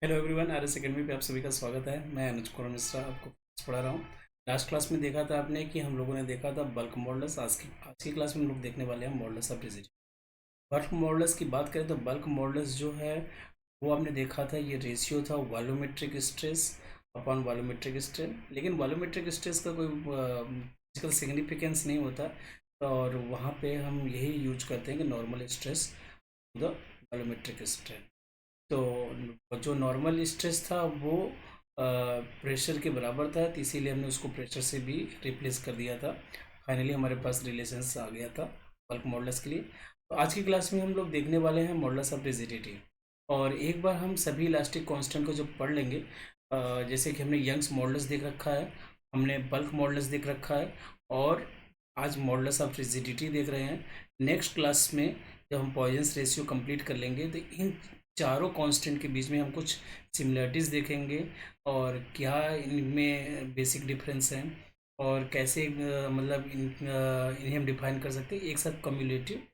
Hello everyone, R S academy पे आप सभी का स्वागत है। मैं अनुज कुमार मिश्रा आपको पढ़ा रहा हूँ। लास्ट क्लास में देखा था आपने कि हम लोगों ने देखा था बल्क मॉडल्स। आज की क्लास में हम लोग देखने वाले हैं models of rigidity. Bulk models की बात करें तो बल्क मॉडल्स जो है वो आपने देखा था, ये रेशियो था volumetric stress upon volumetric strain. लेकिन वॉल्यूमेट्रिक स्ट्रेस का कोई फिजिकल सिग्निफिकेंस नहीं होता, और वहाँ पे हम यही यूज करते हैं कि normal stress the volumetric strain. तो जो नॉर्मल स्ट्रेस था वो प्रेशर के बराबर था, तो इसीलिए हमने उसको प्रेशर से भी रिप्लेस कर दिया था। फाइनली हमारे पास रिलेशंस आ गया था बल्क मॉडल्स के लिए। तो आज की क्लास में हम लोग देखने वाले हैं मॉडल्स ऑफ रिजिडिटी। और एक बार हम सभी इलास्टिक कांस्टेंट को जब पढ़ लेंगे, जैसे कि हमने यंग्स मॉडल्स देख रखा है, हमने बल्क मॉडल्स देख रखा है, और आज मॉडल्स ऑफ रिजिडिटी देख रहे हैं। नेक्स्ट क्लास में जब हम पॉइजन्स रेशियो कंप्लीट कर लेंगे तो इन चारों कांस्टेंट के बीच में हम कुछ सिमिलरिटीज़ देखेंगे, और क्या इनमें बेसिक डिफरेंस हैं, और कैसे मतलब इन्हें हम डिफाइन कर सकते हैं। एक साथ कम्युलेटिव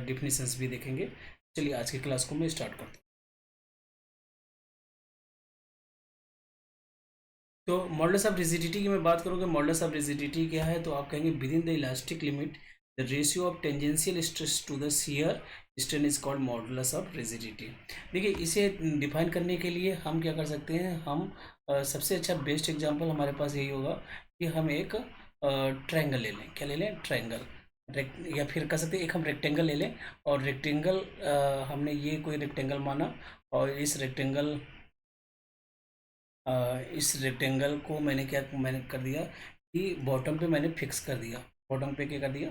डिफिनेशंस भी देखेंगे। चलिए आज की क्लास को मैं स्टार्ट करता हूँ। तो मॉडल्स ऑफ रिजिडिटी की मैं बात करूँगा। मॉडल्स ऑफ रिजिडिटी क्या है, तो आप कहेंगे within the elastic limit the ratio of tangential stress to the shear strain is called modulus of rigidity. देखिए, इसे डिफाइन करने के लिए हम क्या कर सकते हैं, हम सबसे अच्छा बेस्ट एग्जांपल हमारे पास यही होगा कि हम एक ट्रायंगल ले लें। क्या ले लें? ट्रायंगल। या फिर कह सकते हैं एक हम रेक्टेंगल ले लें, और रेक्टेंगल हमने ये कोई रेक्टेंगल माना, और इस रेक्टेंगल को मैंने कर दिया कि बॉटम पे मैंने फिक्स कर दिया। बॉटम पे क्या कर दिया?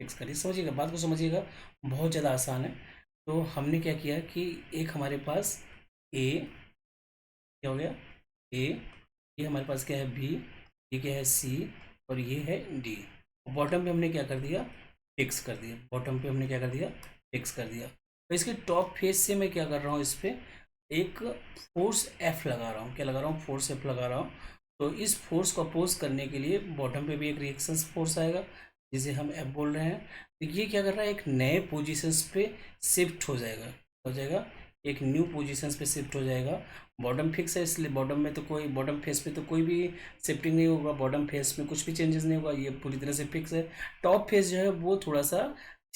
फिक्स कर दिया। समझिएगा, बात को समझिएगा, बहुत ज़्यादा आसान है। तो हमने क्या किया कि एक हमारे पास ए, क्या हो गया? ए, ये हमारे पास क्या है? बी, ये क्या है? सी, और ये है डी। बॉटम पे हमने क्या कर दिया? फिक्स कर दिया। बॉटम पे हमने क्या कर दिया? फिक्स कर दिया। तो इसके टॉप फेस से मैं क्या कर रहा हूँ, इस पर एक फोर्स एफ लगा रहा हूँ। क्या लगा रहा हूँ? फोर्स एफ लगा रहा हूँ। तो इस फोर्स को अपोज करने के लिए बॉटम पे भी एक रिएक्शन फोर्स आएगा, जिसे हम एफ बोल रहे हैं। तो ये क्या कर रहा है? एक नए पोजीशंस पे शिफ्ट हो जाएगा, एक न्यू पोजीशंस पे शिफ्ट हो जाएगा। बॉटम फिक्स है, इसलिए बॉटम फेस पे तो कोई भी शिफ्टिंग नहीं होगा, बॉटम फेस में कुछ भी चेंजेस नहीं होगा, ये पूरी तरह से फिक्स है। टॉप फेस जो है वो थोड़ा सा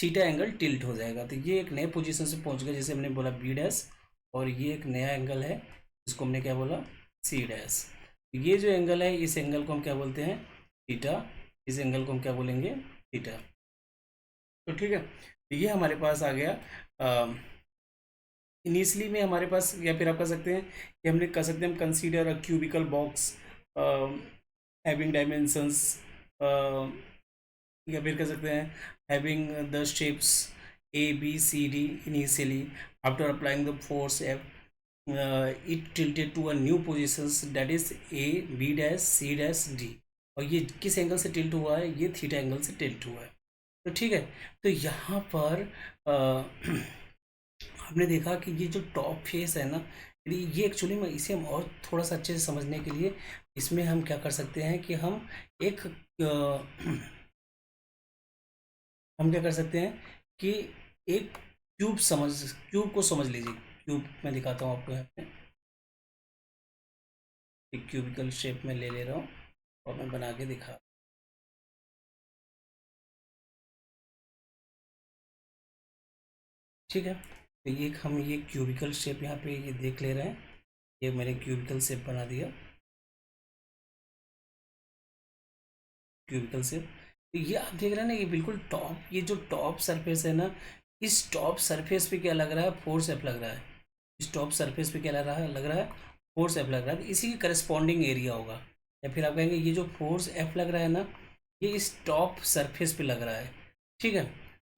थीटा एंगल टिल्ट हो जाएगा। तो ये एक नए पोजीशन से पहुंच गया, जैसे हमने बोला बी डैश, और ये एक नया एंगल है, इसको हमने क्या बोला? C dash. ये जो एंगल है, इस एंगल को हम क्या बोलते हैं? थीटा। इस एंगल को हम क्या बोलेंगे? थीटा। तो ठीक है, तो ये हमारे पास आ गया। इनिशियली में हमारे पास, या फिर आप कह सकते हैं कि हमने कह सकते हैं हम consider a cubical box having dimensions, या फिर कह सकते हैं having the shapes A B C D. Initially after applying the force F, it tilted to a new positions, that is a b dash c dash d। और ये किस angle से tilt हुआ है? ये थीटा एंगल से tilt हुआ है। तो ठीक है, तो यहाँ पर हमने देखा कि ये जो टॉप फेस है ना, ये एक्चुअली में इसे हम और थोड़ा सा अच्छे से समझने के लिए इसमें हम क्या कर सकते हैं कि एक हम क्या कर सकते हैं कि एक क्यूब को समझ लीजिए। क्यूब मैं दिखाता हूँ आपको यहाँ पे, एक क्यूबिकल शेप में ले रहा हूँ और मैं बना के दिखा। ठीक है, तो ये क्यूबिकल शेप यहाँ पे ये देख ले रहे हैं। ये मैंने क्यूबिकल शेप बना दिया, क्यूबिकल शेप। तो ये आप देख रहे हैं ना, ये बिल्कुल टॉप, ये जो टॉप सरफेस है ना, इस टॉप सरफेस पे क्या लग रहा है? फोर्स एफ लग रहा है। इस टॉप सरफेस पे क्या लग रहा है? फोर्स एफ लग रहा है। तो इसी के करस्पॉन्डिंग एरिया होगा, या फिर आप कहेंगे ये जो फोर्स एफ लग रहा है ना, ये इस टॉप सरफेस पे लग रहा है। ठीक है,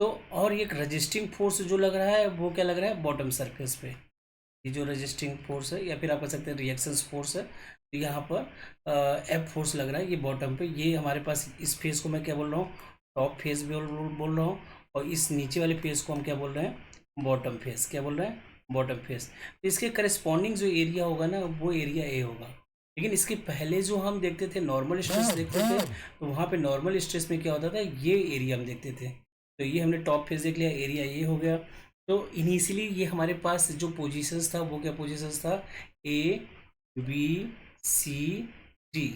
तो और एक रजिस्टिंग फोर्स जो लग रहा है वो क्या लग रहा है? बॉटम सरफेस पे। ये जो रजिस्टिंग फोर्स है, या फिर आप कह सकते हैं रिएक्शन फोर्स है, तो यहाँ पर एफ फोर्स लग रहा है ये बॉटम पे। ये हमारे पास इस फेस को मैं क्या बोल रहा हूँ? टॉप फेस बोल रहा हूँ। और इस नीचे वाले फेस को हम क्या बोल रहे हैं? Bottom face. क्या बोल रहे हैं? Bottom face. तो इसके करस्पॉन्डिंग जो एरिया होगा ना, वो एरिया ए होगा। लेकिन इसके पहले जो हम देखते थे नॉर्मल स्ट्रेस देखते थे, तो वहाँ पे नॉर्मल स्ट्रेस में क्या होता था? ये एरिया हम देखते थे। तो ये हमने टॉप फेस देख लिया, एरिया ए हो गया। तो इनिशियली ये हमारे पास जो पोजीशंस था वो क्या पोजीशंस था, ए बी सी डी।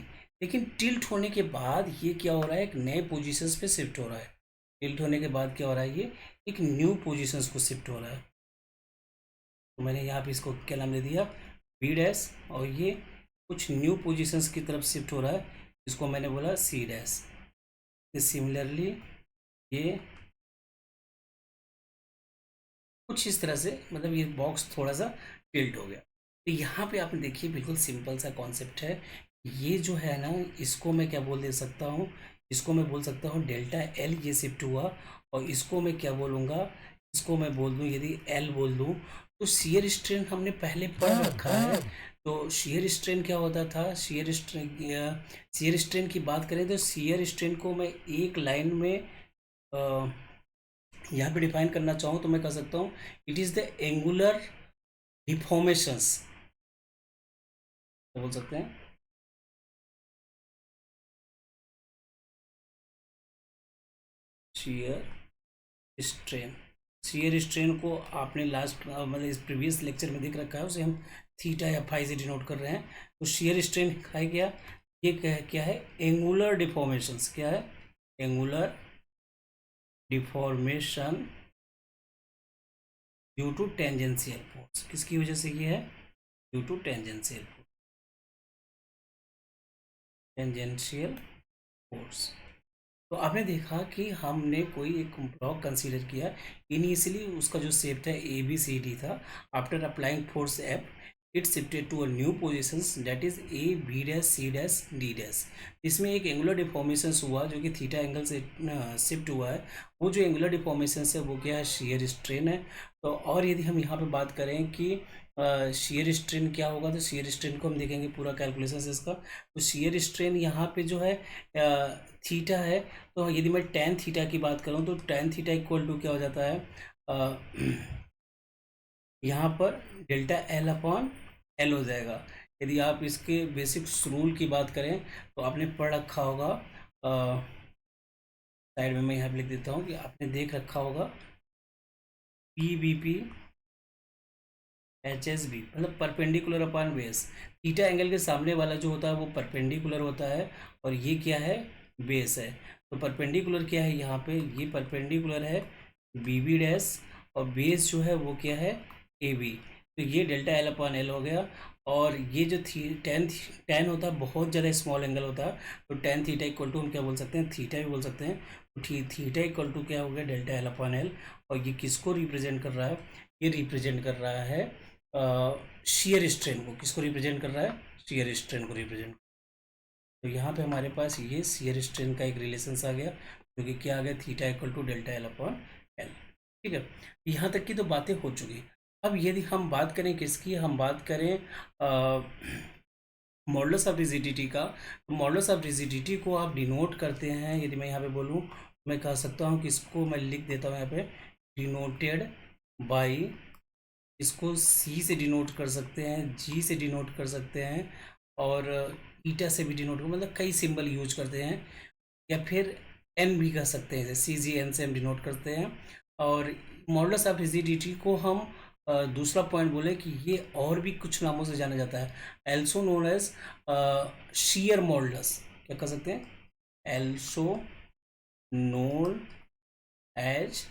लेकिन टिल्ट होने के बाद ये क्या हो रहा है, एक नए पोजीशंस पे शिफ्ट हो रहा है। टिल्ट होने के बाद क्या हो रहा है, ये एक न्यू पोजीशंस को शिफ्ट हो रहा है। तो मैंने यहाँ पे इसको क्या नाम दे दिया, बी डैश, और ये कुछ न्यू पोजीशंस की तरफ शिफ्ट हो रहा है, इसको मैंने बोला सी डैश। सिमिलरली ये कुछ इस तरह से, मतलब ये बॉक्स थोड़ा सा टिल्ट हो गया। तो यहाँ पे आपने देखिए बिल्कुल सिंपल सा कॉन्सेप्ट है। ये जो है ना, इसको मैं क्या बोल दे सकता हूँ, इसको मैं बोल सकता हूँ डेल्टा एल, ये शिफ्ट हुआ। और इसको मैं क्या बोलूँगा, इसको मैं बोल दूँ, यदि एल बोल दूँ तो शियर स्ट्रेन हमने पहले पढ़ रखा है। तो शियर स्ट्रेन क्या होता था, शियर स्ट्रेन की बात करें तो शियर स्ट्रेन को मैं एक लाइन में यहाँ पे डिफाइन करना चाहूँ तो मैं कह सकता हूँ it is the angular deformations, बोल सकते हैं। शियर स्ट्रेन, शियर स्ट्रेन को आपने लास्ट मतलब इस प्रीवियस लेक्चर में देख रखा है, उसे हम थीटा या फाई से डिनोट कर रहे हैं। तो शियर स्ट्रेन है क्या, ये क्या है, एंगुलर डिफॉर्मेशंस। क्या है, angular deformation due to tangential force. किसकी वजह से ये है, due to tangential force, tangential force. तो आपने देखा कि हमने कोई एक ब्लॉक कंसीडर किया, इनिशियली उसका जो शेप था ए बी सी डी था। After applying force F it shifted to a new positions that is A B dash C dash D dash. इसमें एक एंगुलर डिफॉर्मेशंस हुआ जो कि थीटा एंगल से शिफ्ट हुआ है। वो जो एंगुलर डिफॉर्मेशंस है वो क्या है, शियर स्ट्रेन है। तो और यदि हम यहाँ पे बात करें कि शियर स्ट्रेन क्या होगा, तो शियर स्ट्रेन को हम देखेंगे पूरा कैलकुलेशन इसका। तो शियर स्ट्रेन यहाँ पे जो है थीटा है। तो यदि मैं टेन थीटा की बात करूँ तो टेन थीटा इक्वल टू क्या हो जाता है, यहाँ पर डेल्टा एल अपॉन एल हो जाएगा। यदि आप इसके बेसिक्स रूल की बात करें तो आपने पढ़ रखा होगा, साइड में मैं यहाँ पे लिख देता हूँ कि आपने देख रखा होगा P B P H S B, मतलब perpendicular upon base. Theta angle के सामने वाला जो होता है वो परपेंडिकुलर होता है, और ये क्या है, बेस है। तो परपेंडिकुलर क्या है यहाँ पे, ये परपेंडिकुलर है बी बी डैश, और बेस जो है वो क्या है, ए बी। तो ये डेल्टा एल अपॉन एल हो गया। और ये जो टेन टेन होता है बहुत ज़्यादा स्मॉल एंगल होता है, तो टेन थीटा इक्वल टू हम क्या बोल सकते हैं, थीटा भी बोल सकते हैं। तो थीटा इक्वल टू क्या हो गया, डेल्टा एल अपॉन एल। और ये किसको रिप्रेजेंट कर रहा है, ये रिप्रेजेंट कर रहा है शियर स्ट्रेन को। किसको रिप्रेजेंट कर रहा है, शियर स्ट्रेन को रिप्रेजेंट। तो यहाँ पे हमारे पास ये शियर स्ट्रेन का एक रिलेशंस आ गया, जो कि क्या आ गया, theta equal to delta L upon L. ठीक है, यहाँ तक की तो बातें हो चुकी। अब यदि हम बात करें किसकी, हम बात करें मॉडुलस ऑफ रिजिडिटी का। तो मॉडुलस ऑफ रिजिडिटी को आप डिनोट करते हैं, यदि मैं यहाँ पे बोलूँ मैं कह सकता हूँ कि इसको मैं लिख देता हूँ यहाँ पे, डिनोटेड बाई, इसको सी से डिनोट कर सकते हैं, जी से डिनोट कर सकते हैं, और ईटा से भी डिनोट कर, मतलब कई सिंबल यूज करते हैं। या फिर एन भी कह सकते हैं, जैसे सी जी एन से हम डिनोट करते हैं। और मॉडुलस ऑफ रिजिडिटी को हम दूसरा पॉइंट बोले कि ये और भी कुछ नामों से जाना जाता है, also known as shear modulus. क्या कह सकते हैं, also known as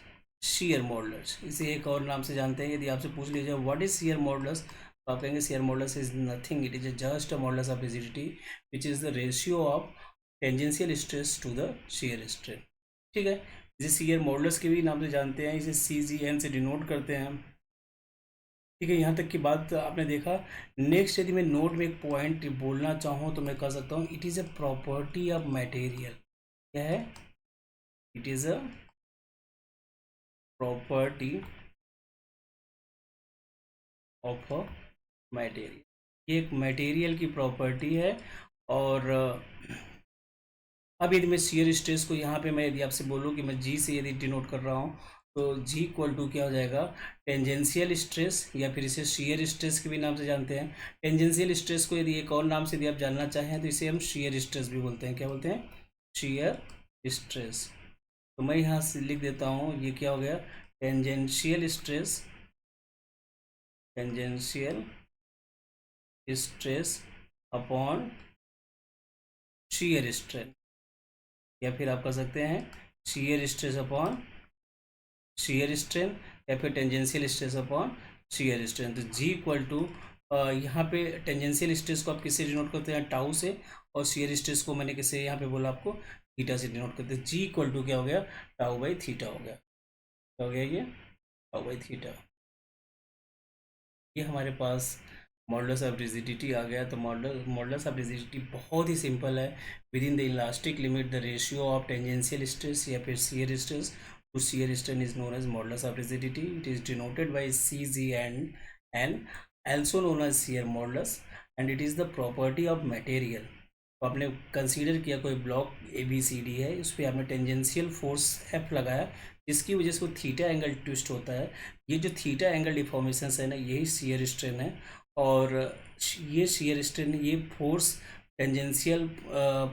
shear modulus. इसे एक और नाम से जानते हैं। यदि आपसे पूछ लीजिए व्हाट इज शियर मॉडुलस, तो आप कहेंगे shear modulus is nothing, it is just a modulus of rigidity which is the ratio of tangential stress to the shear strain. ठीक है, इसे शियर मॉडुलस के भी नाम से जानते हैं, इसे सी जी एन से डिनोट करते हैं। ठीक है, यहाँ तक की बात आपने देखा। नेक्स्ट यदि मैं नोट में एक पॉइंट बोलना चाहूँ तो मैं कह सकता हूँ it is a property of material. क्या है, it is a property of a material. ये एक मटेरियल की प्रॉपर्टी है। और अब यदि मैं शियर स्ट्रेस को यहाँ पे मैं यदि आपसे बोलूँ कि मैं जी से यदि डिनोट कर रहा हूँ, तो जी इक्वल टू क्या हो जाएगा, टेंजेंशियल स्ट्रेस, या फिर इसे शियर स्ट्रेस के भी नाम से जानते हैं। टेंजेंशियल स्ट्रेस को यदि एक और नाम से यदि आप जानना चाहें तो इसे हम शियर स्ट्रेस भी बोलते हैं। क्या बोलते हैं, शियर स्ट्रेस। तो मैं यहाँ से लिख देता हूँ, ये क्या हो गया, tangential stress upon shear strain, या फिर आप कह सकते हैं shear stress upon shear strain, या फिर tangential stress upon shear strain. तो जी इक्वल टू, यहाँ पे टेंजेंशियल स्ट्रेस को आप किससे डिनोट करते हैं, टाउ से, और शीयर स्ट्रेस को मैंने किससे यहाँ पे बोला आपको, थीटा से डिनोट करते हैं। जी इक्वल टू क्या हो गया, टाउ बाई थीटा हो गया। क्या हो गया ये, टाउ बाई थीटा। ये हमारे पास मॉडुलस ऑफ रिजिडिटी आ गया। तो मॉडुलस ऑफ रिजिडिटी बहुत ही सिंपल है। Within the elastic limit the ratio of tangential stress या फिर shear stress to shear strain is known as modulus of rigidity. It is denoted by C G N, also known as shear modulus, and it is the property of material। तो आपने consider किया कोई block A B C D है, उस पर आपने tangential force F लगाया, जिसकी वजह से वो थीटा एंगल ट्विस्ट होता है। ये जो थीटा एंगल डिफॉर्मेशन है ना, यही शियर स्ट्रेन है। और ये शियर स्ट्रेन, ये फोर्स टेंजेंशियल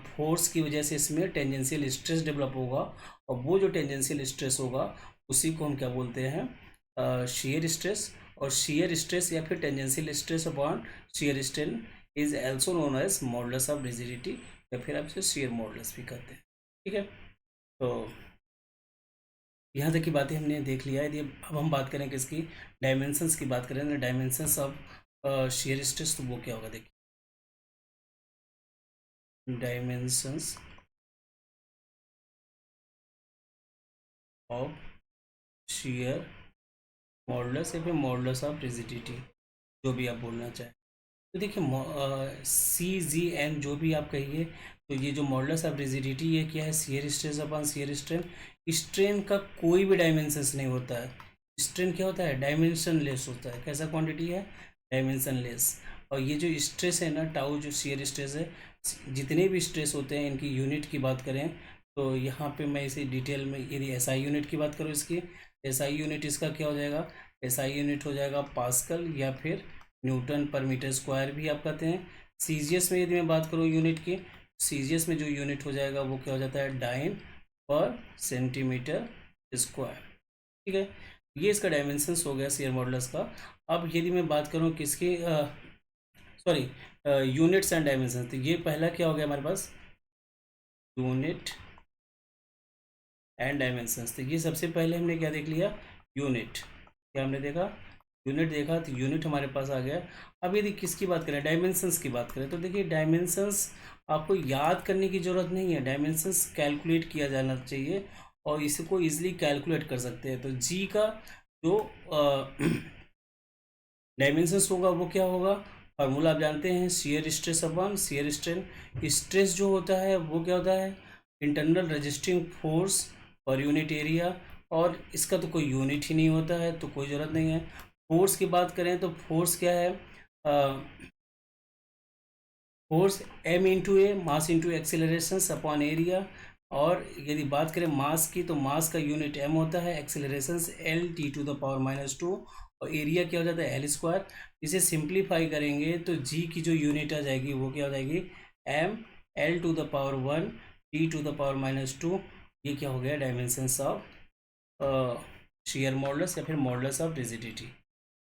फोर्स की वजह से इसमें टेंजेंशियल स्ट्रेस डेवलप होगा, और वो जो टेंजेंशियल स्ट्रेस होगा उसी को हम क्या बोलते हैं, शियर स्ट्रेस। और शियर स्ट्रेस या फिर tangential stress upon shear strain is also known as modulus of rigidity, या फिर आप इसे शियर मॉडुलस भी कहते हैं। ठीक है, तो यहाँ तक की बातें हमने देख लिया है। यदि अब हम बात करें किसकी, डायमेंशंस की बात करें, डायमेंशंस ऑफ शियर स्ट्रेस, तो वो क्या होगा, देखिए डायमेंशंस ऑफ शियर मॉडुलस या फिर मॉडुलस ऑफ रिजिडिटी, जो भी आप बोलना चाहें। तो देखिए सी जी एन जो भी आप कहिए, तो ये जो मॉडुलस ऑफ रिजिडिटी ये क्या है, shear stress upon shear strain. Strain का कोई भी डायमेंशंस नहीं होता है। स्ट्रेन क्या होता है, डायमेंशन लेस होता है। कैसा क्वांटिटी है, डायमेंशन लेस। और ये जो स्ट्रेस है ना, टाउ जो शियर स्ट्रेस है, जितने भी स्ट्रेस होते हैं इनकी यूनिट की बात करें, तो यहाँ पे मैं इसे डिटेल में, यदि एसआई यूनिट की बात करूँ इसकी, एसआई यूनिट इसका क्या हो जाएगा, एसआई यूनिट हो जाएगा पास्कल या फिर न्यूटन पर मीटर स्क्वायर भी आप कहते हैं। सीजीएस में यदि मैं बात करूँ यूनिट की, सीजीएस में जो यूनिट हो जाएगा वो क्या हो जाता है, डाइन पर सेंटीमीटर स्क्वायर। ठीक है, ये इसका डायमेंशंस हो गया शेयर मॉडुलस का। अब यदि मैं बात करूँ किसकी, सॉरी, यूनिट्स एंड डायमेंशन, तो ये पहला क्या हो गया हमारे पास, यूनिट एंड डायमेंशंस। तो ये सबसे पहले हमने क्या देख लिया, यूनिट। क्या हमने देखा, यूनिट देखा, तो यूनिट हमारे पास आ गया। अब यदि किसकी बात करें, डायमेंशंस की बात करें, तो देखिए डायमेंशंस आपको याद करने की ज़रूरत नहीं है, डायमेंशंस कैलकुलेट किया जाना चाहिए, और इसको इजीली कैलकुलेट कर सकते हैं। तो जी का जो डायमेंशंस होगा वो क्या होगा, फार्मूला आप जानते हैं, shear stress upon shear strain. Stress जो होता है वो क्या होता है, internal resisting force per unit area, और इसका तो कोई यूनिट ही नहीं होता है, तो कोई ज़रूरत नहीं है। फोर्स की बात करें तो फोर्स क्या है, force M into A, mass into acceleration upon area. और यदि बात करें मास की, तो मास का यूनिट एम होता है, acceleration L T to the power -2, और एरिया क्या हो जाता है, एल स्क्वायर। इसे सिंप्लीफाई करेंगे तो जी की जो यूनिट आ जाएगी वो क्या हो जाएगी, M L to the power 1 T to the power -2। ये क्या हो गया, डायमेंशंस ऑफ शियर मॉडुलस या फिर मॉडुलस ऑफ रिजिडिटी।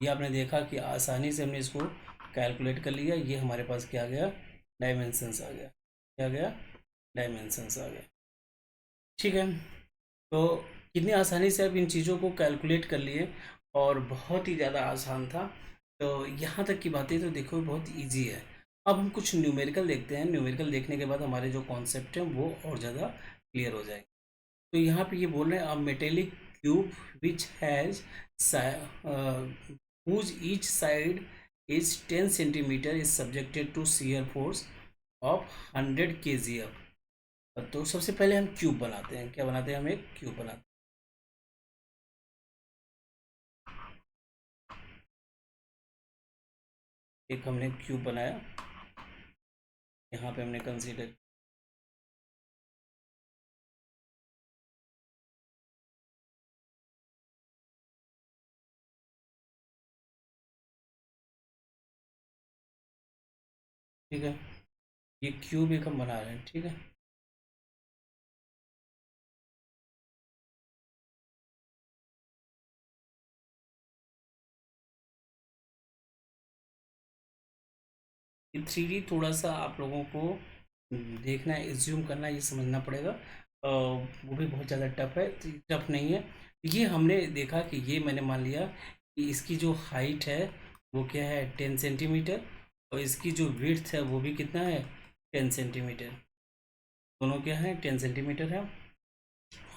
ये आपने देखा कि आसानी से हमने इसको कैलकुलेट कर लिया। ये हमारे पास क्या आ गया, डायमेंशंस आ गया। क्या आ गया, डायमेंशंस आ गया। ठीक है, तो कितनी आसानी से आप इन चीज़ों को कैलकुलेट कर लिए, और बहुत ही ज़्यादा आसान था। तो यहाँ तक की बातें तो देखो बहुत इजी है। अब हम कुछ न्यूमेरिकल देखते हैं, न्यूमेरिकल देखने के बाद हमारे जो कॉन्सेप्ट हैं वो और ज़्यादा क्लियर हो जाएंगे। तो यहाँ पे ये बोल रहे हैं, a metallic cube which has whose each side is 10 centimeter is subjected to shear force of 100 kgf। तो सबसे पहले हम क्यूब बनाते हैं, क्या बनाते हैं, हम एक क्यूब बनाते हैं। एक हमने क्यूब बनाया, यहाँ पे हमने कंसीडर, ठीक है, ये क्यूब एक हम बना रहे हैं। ठीक है, ये 3D थोड़ा सा आप लोगों को देखना है, एज्यूम करना है, ये समझना पड़ेगा। वो भी बहुत ज़्यादा टफ है, टफ नहीं है। ये हमने देखा कि ये मैंने मान लिया कि इसकी जो हाइट है वो क्या है 10 सेंटीमीटर, और इसकी जो विड्थ है वो भी कितना है 10 सेंटीमीटर। दोनों क्या है 10 सेंटीमीटर है।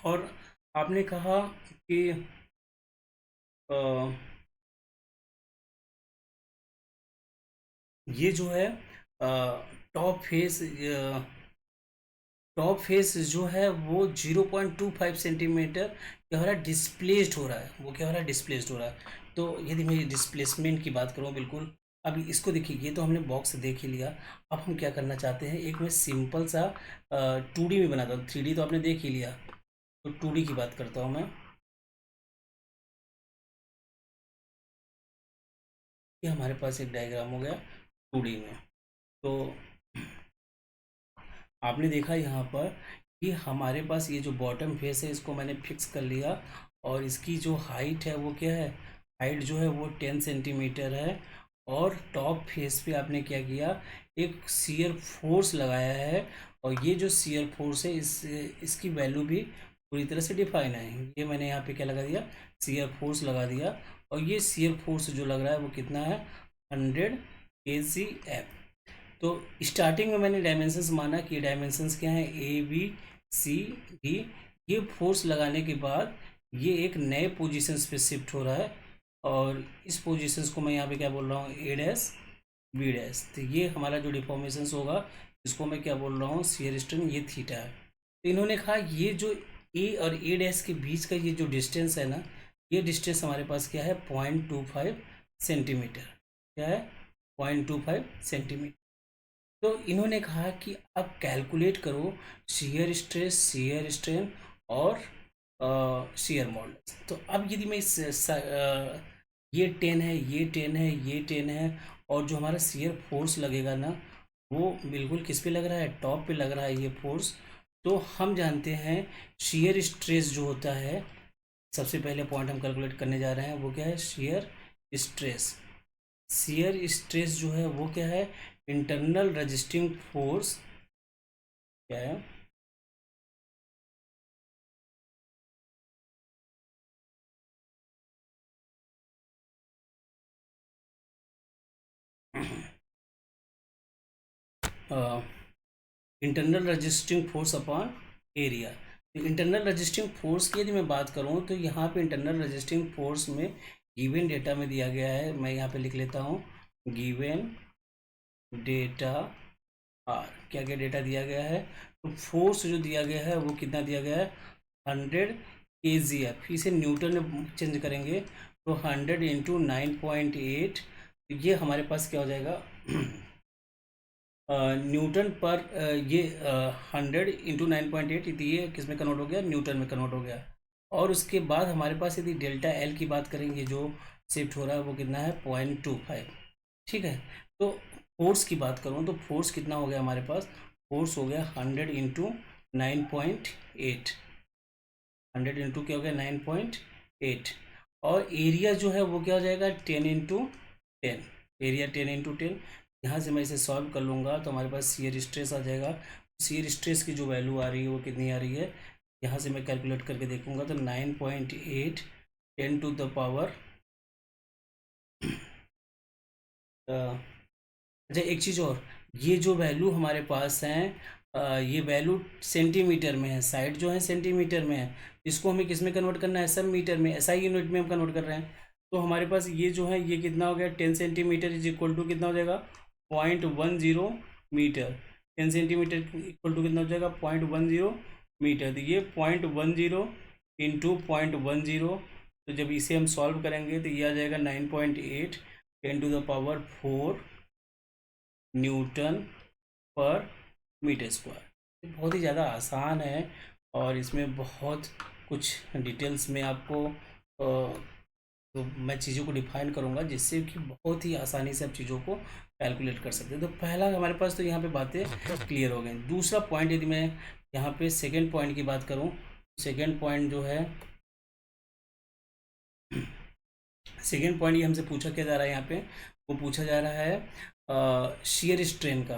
और आपने कहा कि ये जो है टॉप फेस, टॉप फेस जो है वो 0.25 सेंटीमीटर क्या हो रहा है डिस्प्लेस्ड हो रहा है, वो क्या हो रहा है डिस्प्लेस्ड हो रहा है। तो यदि मैं डिस्प्लेसमेंट की बात करूँ बिल्कुल, अभी इसको देखिए, ये तो हमने बॉक्स देख ही लिया। अब हम क्या करना चाहते हैं, एक मैं सिंपल सा 2D में बनाता हूँ। 3D तो आपने देख ही लिया, तो 2D की बात करता हूँ मैं। ये हमारे पास एक डायग्राम हो गया 2D में। तो आपने देखा यहाँ पर कि हमारे पास ये जो बॉटम फेस है इसको मैंने फिक्स कर लिया, और इसकी जो हाइट है वो क्या है, हाइट जो है वो 10 सेंटीमीटर है। और टॉप फेस पे आपने क्या किया, एक शियर फोर्स लगाया है, और ये जो शियर फोर्स है इसकी वैल्यू भी पूरी तरह से डिफाइन है। ये मैंने यहाँ पे क्या लगा दिया, शियर फोर्स लगा दिया। और ये शियर फोर्स जो लग रहा है वो कितना है 100 kgf। तो स्टार्टिंग में मैंने डायमेंशंस माना कि डायमेंशंस क्या है ABCD। ये फोर्स लगाने के बाद ये एक नए पोजीशंस पे शिफ्ट हो रहा है, और इस पोजीशंस को मैं यहाँ पे क्या बोल रहा हूँ A' B'। तो ये हमारा जो डिफॉर्मेशंस होगा इसको मैं क्या बोल रहा हूँ शियर स्ट्रेन, ये थीटा है। तो इन्होंने कहा ये जो A और A' के बीच का ये जो डिस्टेंस है ना, ये डिस्टेंस हमारे पास क्या है 0.25 सेंटीमीटर। क्या है 0.25 सेंटीमीटर। तो इन्होंने कहा कि अब कैलकुलेट करो शियर स्ट्रेस, शियर स्ट्रेन और शियर मॉडुलस। तो अब यदि मैं ये 10 है, ये 10 है, ये 10 है, और जो हमारा शियर फोर्स लगेगा ना वो बिल्कुल किस पे लग रहा है, टॉप पे लग रहा है ये फोर्स। तो हम जानते हैं शियर स्ट्रेस जो होता है, सबसे पहले पॉइंट हम कैलकुलेट करने जा रहे हैं वो क्या है शियर स्ट्रेस। शियर स्ट्रेस जो है वो क्या है इंटरनल रजिस्टिंग फोर्स। क्या है internal resisting force upon area. Internal resisting force की यदि मैं बात करूं तो यहाँ पे इंटरनल रजिस्टिंग फोर्स में गिवन डेटा में दिया गया है, मैं यहाँ पे लिख लेता हूँ गिवन डेटा आर। क्या क्या डेटा दिया गया है, तो फोर्स जो दिया गया है वो कितना दिया गया है 100 kgf। इसे न्यूटन में चेंज करेंगे तो 100 × 9.8, तो ये हमारे पास क्या हो जाएगा न्यूटन पर ये 100 × 9.8, ये किस में कन्वर्ट हो गया न्यूटन में कन्वर्ट हो गया। और उसके बाद हमारे पास यदि डेल्टा एल की बात करेंगे जो शिफ्ट हो रहा है वो कितना है 0.25। ठीक है। तो फोर्स की बात करूँ तो फोर्स कितना हो गया हमारे पास, फोर्स हो गया 100 × 9.8। 100 क्या हो गया 9.8। और एरिया जो है वो क्या हो जाएगा 10 × 10। एरिया 10 × 10। यहाँ से मैं इसे सॉल्व कर लूँगा तो हमारे पास शियर स्ट्रेस आ जाएगा। शियर स्ट्रेस की जो वैल्यू आ रही है वो कितनी आ रही है, यहाँ से मैं कैलकुलेट करके देखूँगा तो 9.8 10⁻। अच्छा एक चीज़ और, ये जो वैल्यू हमारे पास हैं ये वैल्यू सेंटीमीटर में है, साइड जो है सेंटीमीटर में है, इसको हमें किस में कन्वर्ट करना है सब मीटर में, SI यूनिट में हम कन्वर्ट कर रहे हैं। तो हमारे पास ये जो है ये कितना हो गया 10 सेंटीमीटर इज इक्वल टू कितना हो जाएगा 0.10 मीटर। 10 सेंटीमीटर इक्वल टू कितना हो जाएगा 0.10 मीटर। तो ये 0.10 इंटू 0.10, तो जब इसे हम सॉल्व करेंगे तो ये आ जाएगा 9.8 10⁻⁴ न्यूटन पर मीटर स्क्वायर। बहुत ही ज़्यादा आसान है, और इसमें बहुत कुछ डिटेल्स में आपको तो मैं चीज़ों को डिफाइन करूँगा जिससे कि बहुत ही आसानी से आप चीज़ों को कैलकुलेट कर सकते हैं। तो पहला हमारे पास तो यहाँ पे बातें क्लियर हो गई। दूसरा पॉइंट यदि मैं यहाँ पे सेकंड पॉइंट की बात करूँ, सेकंड पॉइंट जो है सेकेंड पॉइंट ये हमसे पूछा क्या जा रहा है यहाँ पे, वो पूछा जा रहा है शेयर स्ट्रेन का,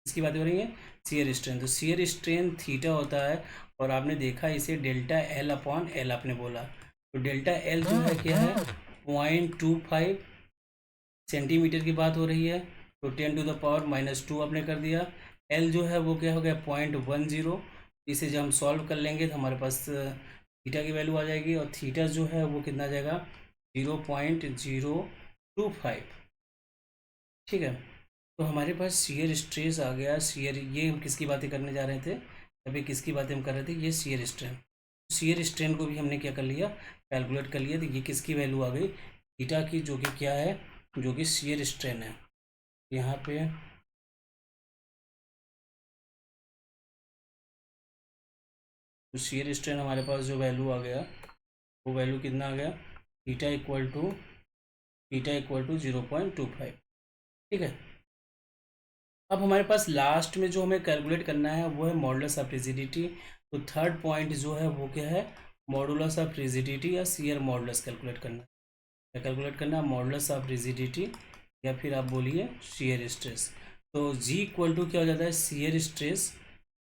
इसकी बात हो रही है, शेयर स्ट्रेन। तो शेयर स्ट्रेन थीटा होता है, और आपने देखा इसे डेल्टा एल अपॉन एल आपने बोला। तो डेल्टा एल जो है क्या है, 0.25 सेंटीमीटर की बात हो रही है। तो 10⁻⁻² आपने कर दिया। एल जो है वो क्या हो गया, 0.10। इसे जब हम सॉल्व कर लेंगे तो हमारे पास थीटा की वैल्यू आ जाएगी, और थीटा जो है वो कितना आ जाएगा, 0.025। ठीक है। तो हमारे पास शेयर स्ट्रेस आ गया। शेयर, ये हम किसकी बातें करने जा रहे थे अभी, किसकी बातें हम कर रहे थे, ये शेयर स्ट्रेन। शेयर स्ट्रेन को भी हमने क्या कर लिया, कैलकुलेट कर लिया। तो ये किसकी वैल्यू आ गई, थीटा की, जो कि क्या है, जो कि शेयर स्ट्रेन है। यहाँ पे तो शेयर स्ट्रेन हमारे पास जो वैल्यू आ गया, वो वैल्यू कितना आ गया, थीटा इक्वल टू 0.25। ठीक है। अब हमारे पास लास्ट में जो हमें कैलकुलेट करना है वो है मॉडुलस ऑफ रिजिडिटी। तो थर्ड पॉइंट जो है वो क्या है, मॉडुलस ऑफ रिजिडिटी या शियर मॉडुलस कैलकुलेट करना है। क्या कैलकुलेट करना है, मॉडुलस ऑफ रिजिडिटी, या फिर आप बोलिए शियर स्ट्रेस। तो जी इक्वल टू क्या हो जाता है, shear stress.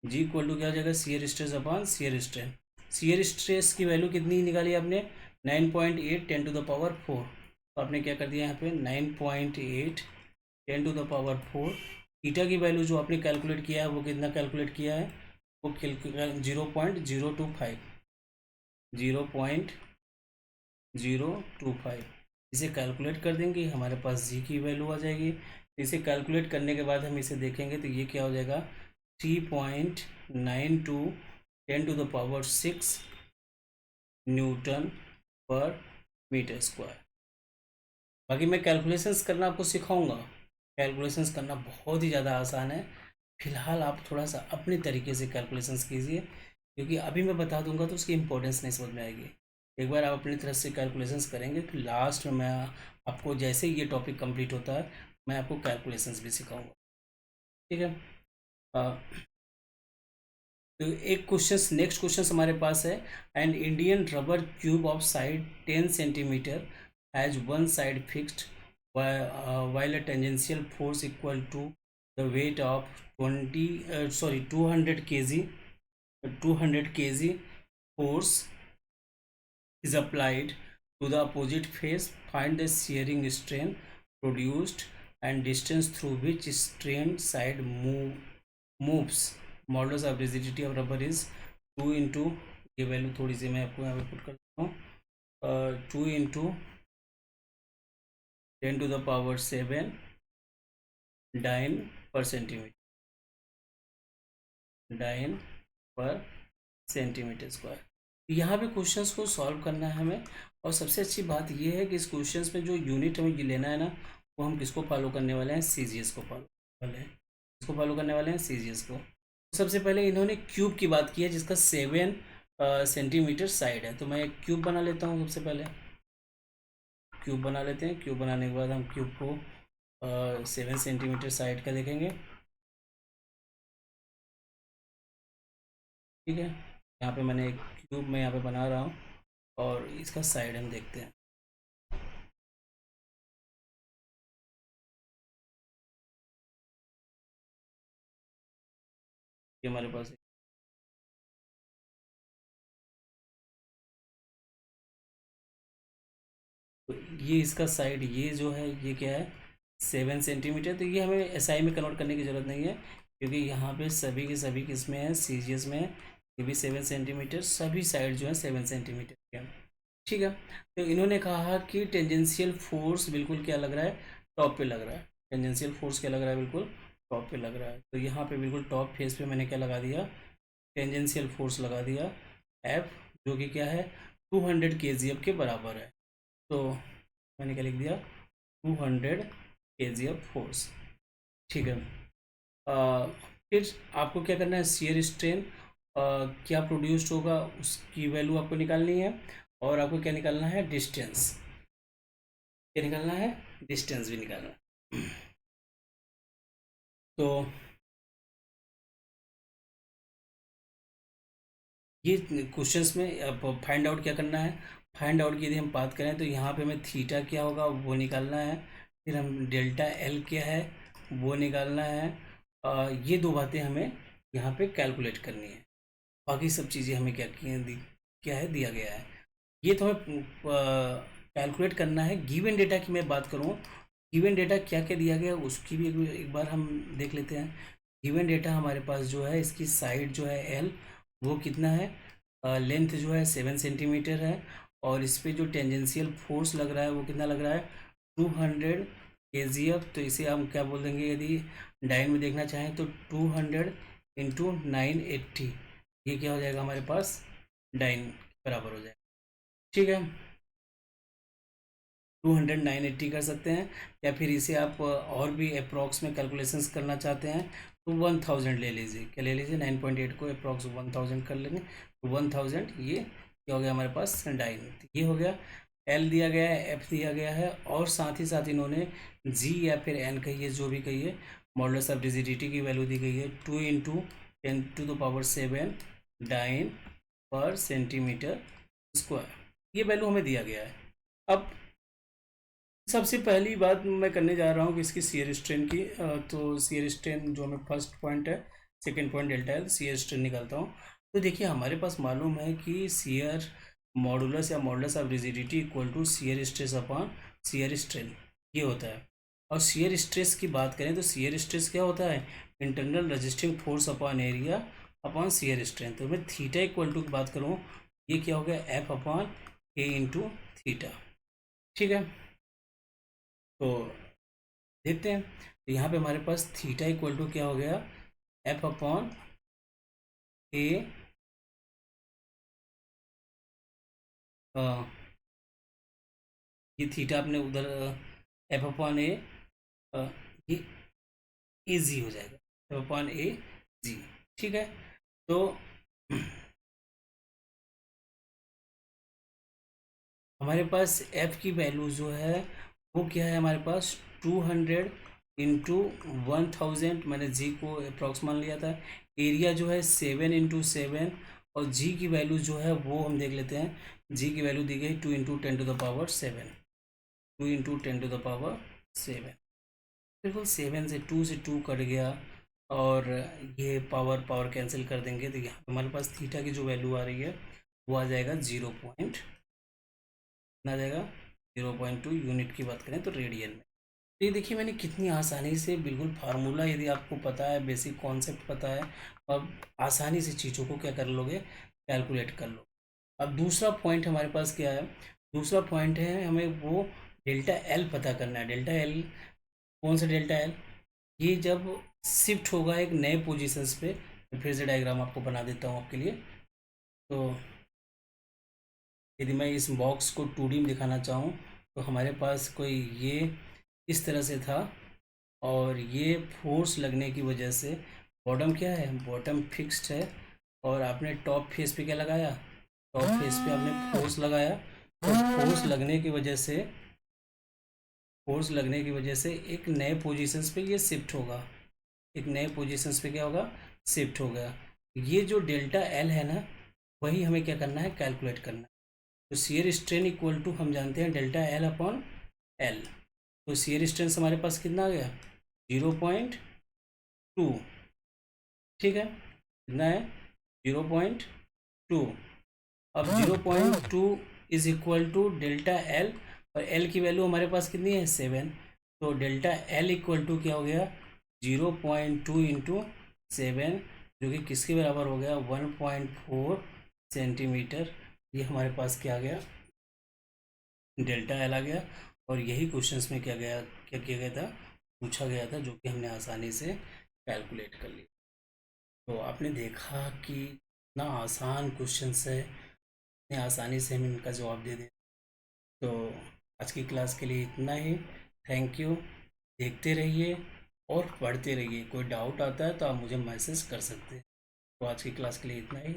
G equal to क्या हो जाएगा, shear stress upon shear strain. Shear stress की वैल्यू कितनी निकाली आपने, 9.8 10⁻⁴। तो आपने क्या कर दिया यहाँ पे, 9.8 10⁻⁴। थीटा की वैल्यू जो आपने कैलकुलेट किया है वो कितना कैलकुलेट किया है, वो 0.025, 0.025। इसे कैलकुलेट कर देंगे, हमारे पास जी की वैल्यू आ जाएगी। इसे कैलकुलेट करने के बाद हम इसे देखेंगे तो ये क्या हो जाएगा, 3.92 10⁻⁶ न्यूटन पर मीटर स्क्वायर। बाकी मैं कैलकुलेशंस करना आपको सिखाऊंगा। कैलकुलेशंस करना बहुत ही ज़्यादा आसान है। फिलहाल आप थोड़ा सा अपने तरीके से कैलकुलेशंस कीजिए, क्योंकि अभी मैं बता दूंगा तो उसकी इम्पोर्टेंस नहीं समझ में आएगी। एक बार आप अपनी तरफ से कैलकुलेशंस करेंगे तो लास्ट में मैं आपको, जैसे ही ये टॉपिक कंप्लीट होता है, मैं आपको कैलकुलेशंस भी सिखाऊंगा। ठीक है। अ, तो एक क्वेश्चन, नेक्स्ट क्वेश्चन हमारे पास है, an Indian rubber cube of side 10 centimetre has one side fixed while a tangential force equal to the weight of 200 kg, 200 kg force is applied to the opposite face. Find the shearing strain produced and distance through which strain side moves. Modulus of rigidity of rubber is 2 into, ये value थोड़ी सी मैं आपको यहाँ पे put करता हूँ, 2 into 10⁻⁷ dine पर centimetre, dine पर सेंटीमीटर स्क्वायर। यहाँ पे क्वेश्चंस को सॉल्व करना है हमें। और सबसे अच्छी बात ये है कि इस क्वेश्चंस में जो यूनिट हमें ये लेना है ना, वो हम किसको फॉलो करने वाले हैं, सीजीएस को फॉलो वाले हैं। इसको फॉलो करने वाले हैं, सीजीएस को। सबसे पहले इन्होंने क्यूब की बात की है जिसका 7 सेंटीमीटर साइड है। तो मैं एक क्यूब बना लेता हूँ। सबसे पहले क्यूब बना लेते हैं। क्यूब बनाने के बाद हम क्यूब को 7 सेंटीमीटर साइड का देखेंगे। ठीक है। यहाँ पे मैंने एक क्यूब में यहाँ पे बना रहा हूँ, और इसका साइड हम देखते हैं। ये हमारे पास तो ये इसका साइड, ये जो है ये क्या है, 7 सेंटीमीटर। तो ये हमें एसआई में कन्वर्ट करने की ज़रूरत नहीं है, क्योंकि यहाँ पे सभी के सभी किसमें है, सीजीएस में है। ये भी 7 सेंटीमीटर, सभी साइड जो है 7 सेंटीमीटर के हैं। ठीक है। तो इन्होंने कहा कि टेंजेंशियल फोर्स बिल्कुल क्या लग रहा है, टॉप पे लग रहा है। टेंजेंशियल फोर्स क्या लग रहा है, बिल्कुल टॉप पे लग रहा है। तो यहाँ पे बिल्कुल टॉप फेस पे मैंने क्या लगा दिया, टेंजेंशियल फोर्स लगा दिया, एफ, जो कि क्या है, 200 kgf के बराबर है। तो मैंने क्या लिख दिया, 200 kgf फोर्स। ठीक है। फिर आपको क्या करना है, शियर स्ट्रेन क्या प्रोड्यूस्ड होगा उसकी वैल्यू आपको निकालनी है, और आपको क्या निकालना है, डिस्टेंस। क्या निकालना है, डिस्टेंस भी निकालना है। तो ये क्वेश्चंस में अब फाइंड आउट क्या करना है, फाइंड आउट की यदि हम बात करें तो यहाँ पे हमें थीटा क्या होगा वो निकालना है। फिर हम डेल्टा एल क्या है वो निकालना है। ये दो बातें हमें यहाँ पे कैलकुलेट करनी है। बाकी सब चीज़ें हमें क्या है दिया गया है। ये तो हमें कैलकुलेट करना है। गिवन डेटा की मैं बात करूँ, गिवन डेटा क्या क्या दिया गया उसकी भी एक बार हम देख लेते हैं। गिवन डेटा हमारे पास जो है, इसकी साइड जो है एल, वो कितना है, लेंथ जो है 7 सेंटीमीटर है, और इस पे जो टेंजेंशियल फोर्स लग रहा है वो कितना लग रहा है, 200 kgf। तो इसे हम क्या बोल देंगे, यदि डाइन में देखना चाहें तो 200 × 980, ये क्या हो जाएगा हमारे पास, डाइन बराबर हो जाएगा। ठीक है, 200 980 कर सकते हैं, या फिर इसे आप और भी अप्रॉक्स में कैलकुलेशंस करना चाहते हैं तो 1000 ले लीजिए। क्या ले लीजिए, 9.8 को अप्रॉक्स 1000 कर लेंगे तो 1000, ये क्या हो गया हमारे पास, डाइन। ये हो गया, एल दिया गया है, एफ दिया गया है, और साथ ही साथ इन्होंने जी या फिर एन कहिए, जो भी कहिए, मॉडुलस ऑफ रिजिडिटी की वैल्यू दी गई है 2 × 10⁻⁷ डाइन पर सेंटीमीटर स्क्वायर। ये वैल्यू हमें दिया गया है। अब सबसे पहली बात मैं करने जा रहा हूँ कि इसकी शियर स्ट्रेन की। तो शियर स्ट्रेन जो हमें फर्स्ट पॉइंट है, सेकंड पॉइंट डेल्टा है, शियर स्ट्रेन निकालता हूँ। तो देखिए हमारे पास मालूम है कि शियर मॉडुलस या modulus of rigidity equal to shear stress upon shear strain, ये होता है। और शियर स्ट्रेस की बात करें तो शियर स्ट्रेस क्या होता है, internal resisting force upon area upon shear strain. तो मैं थीटा इक्वल टू की बात करूँ, ये क्या हो गया, एफ अपॉन ए इंटू थीटा। ठीक है, तो देखते हैं। तो यहाँ पे हमारे पास थीटा इक्वल टू क्या हो गया, एफ अपॉन ए, ये थीटा अपने उधर, एफ अपॉन ए, ये ए जी हो जाएगा, एफ अपॉन ए जी। ठीक है, तो हमारे पास एफ की वैल्यू जो है वो क्या है हमारे पास, 200 × 1000, मैंने जी को अप्रॉक्स मान लिया था। एरिया जो है 7 × 7, और जी की वैल्यू जो है वो हम देख लेते हैं। जी की वैल्यू दी गई 2 × 10⁻⁷, 2 × 10⁻⁷। बिल्कुल 7 से 2 कट गया, और ये पावर पावर कैंसिल कर देंगे, तो यहाँ हमारे पास थीटा की जो वैल्यू आ रही है वो आ जाएगा 0. आ जाएगा 0.2। यूनिट की बात करें तो रेडियन में। तो ये देखिए मैंने कितनी आसानी से, बिल्कुल फार्मूला यदि आपको पता है, बेसिक कॉन्सेप्ट पता है, और आसानी से चीज़ों को क्या कर लोगे, कैलकुलेट कर लो। अब दूसरा पॉइंट हमारे पास क्या है, दूसरा पॉइंट है हमें वो डेल्टा एल पता करना है। डेल्टा एल, कौन सा डेल्टा एल, ये जब शिफ्ट होगा एक नए पोजीशंस पे। मैं फिर से डायग्राम आपको बना देता हूँ आपके लिए। तो यदि मैं इस बॉक्स को 2D में दिखाना चाहूँ तो हमारे पास कोई ये इस तरह से था, और ये फोर्स लगने की वजह से बॉटम क्या है, बॉटम फिक्स्ड है, और आपने टॉप फेस पे क्या लगाया, टॉप फेस पे आपने फोर्स लगाया। तो फोर्स लगने की वजह से, फोर्स लगने की वजह से एक नए पोजीशंस पे ये शिफ्ट होगा, एक नए पोजीशंस पे क्या होगा, शिफ्ट होगा। ये जो डेल्टा एल है ना, वही हमें क्या करना है, कैलकुलेट करना है। तो शियर स्ट्रेन इक्वल टू हम जानते हैं डेल्टा एल अपॉन एल। तो शियर स्ट्रेन हमारे पास कितना आ गया, 0.2। ठीक है, कितना है, 0.2। अब 0.2 is equal to delta L, और एल की वैल्यू हमारे पास कितनी है, 7। तो डेल्टा एल इक्वल टू क्या हो गया, 0.2 इंटू 7, जो कि किसके बराबर हो गया, 1.4 सेंटीमीटर। ये हमारे पास क्या आ गया, डेल्टा एल आ गया। और यही क्वेश्चंस में क्या किया गया था, पूछा गया था, जो कि हमने आसानी से कैलकुलेट कर लिया। तो आपने देखा कि इतना आसान क्वेश्चंस है, इतने आसानी से हम इनका जवाब दे दें। तो आज की क्लास के लिए इतना ही। Thank you. देखते रहिए और पढ़ते रहिए। कोई डाउट आता है तो आप मुझे मैसेज कर सकते हैं। तो आज की क्लास के लिए इतना ही।